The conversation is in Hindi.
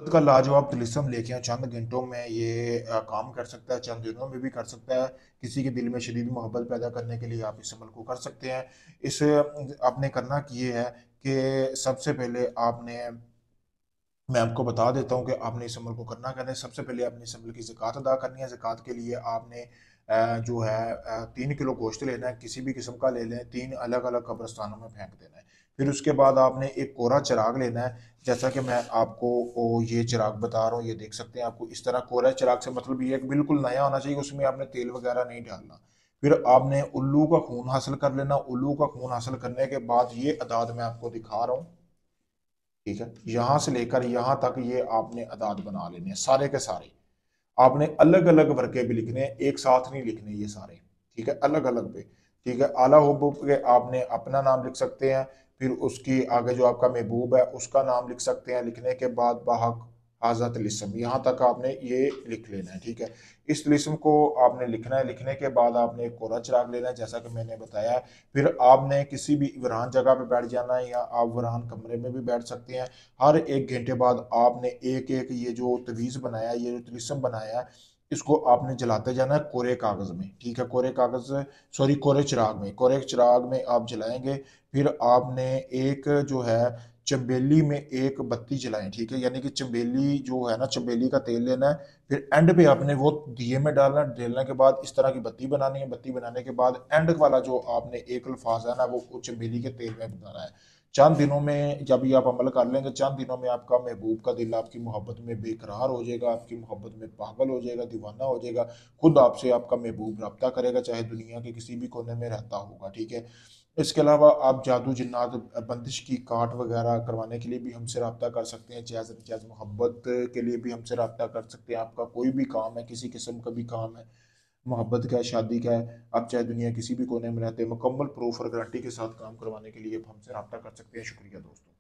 का लाजवाब तिलिस्म लेके चंद घंटों में ये काम कर सकता है, चंद दिनों में भी कर सकता है। किसी के दिल में शदीद मोहब्बत पैदा करने के लिए आप इस अमल को कर सकते हैं। इस आपने करना कि ये है कि सबसे पहले आपने, मैं आपको बता देता हूँ कि आपने इस अमल को करना कैसे है। सबसे पहले आपने इस अमल की ज़कात अदा करनी है। ज़कात के लिए आपने जो है 3 किलो गोश्त लेना है, किसी भी किस्म का ले लें, 3 अलग अलग कब्रस्तानों में फेंक देना है। फिर उसके बाद आपने एक कोरा चिराग लेना है, जैसा कि मैं आपको ये चिराग बता रहा हूँ, ये देख सकते हैं। आपको इस तरह कोरा चिराग से मतलब ये है कि बिल्कुल नया होना चाहिए, उसमें आपने तेल वगैरह नहीं डालना। फिर आपने उल्लू का खून हासिल कर लेना। उल्लू का खून हासिल करने के बाद ये अदाद मैं आपको दिखा रहा हूँ, ठीक है। यहाँ से लेकर यहाँ तक ये आपने अदाद बना लेने हैं सारे के सारे। आपने अलग अलग वर्के भी लिखने हैं, एक साथ नहीं लिखने ये सारे, ठीक है, अलग अलग पे। ठीक है, आला हुबूब के आपने अपना नाम लिख सकते हैं। फिर उसकी आगे जो आपका महबूब है उसका नाम लिख सकते हैं। लिखने के बाद बाहक आज़ात लिस्म, यहाँ तक आपने ये लिख लेना है, ठीक है। इस लिस्म को आपने लिखना है। लिखने के बाद आपने एक कोरा चिराग लेना है, जैसा कि मैंने बताया। फिर आपने किसी भी वीरान जगह पे बैठ जाना है, या आप वीरान कमरे में भी बैठ सकते हैं। हर 1 घंटे बाद आपने एक एक ये जो तवीज़ बनाया है, ये जो तिलिस्म बनाया है, इसको आपने जलाते जाना है कोरे कागज में, ठीक है। कोरे कागज, सॉरी, कोरे चिराग में, कोरे चिराग में आप जलाएंगे। फिर आपने एक जो है चंबेली में एक बत्ती जलाएं, ठीक है। यानी कि चंबेली जो है ना, चंबेली का तेल लेना है। फिर एंड पे आपने वो दिए में डालना है। डालने के बाद इस तरह की बत्ती बनानी है। बत्ती बनाने के बाद एंड वाला जो आपने एक अल्फाज है ना, वो चंबेली के तेल में बनाना है। चंद दिनों में जब ये आप अमल कर लेंगे, चंद दिनों में आपका महबूब का दिल आपकी मोहब्बत में बेकरार हो जाएगा, आपकी मोहब्बत में पागल हो जाएगा, दीवाना हो जाएगा। खुद आपसे आपका महबूब रब्ता करेगा, चाहे दुनिया के किसी भी कोने में रहता होगा, ठीक है। इसके अलावा आप जादू जिन्नात बंदिश की काट वगैरह करवाने के लिए भी हमसे रब्ता कर सकते हैं। जायज़ जायज़ मोहब्बत के लिए भी हमसे रब्ता कर सकते हैं। आपका कोई भी काम है, किसी किस्म का भी काम है, मोहब्बत का है, शादी का है, आप चाहे दुनिया किसी भी कोने में रहते हैं, मुकम्मल प्रूफ और गारंटी के साथ काम करवाने के लिए आप हमसे रब्ता कर सकते हैं। शुक्रिया दोस्तों।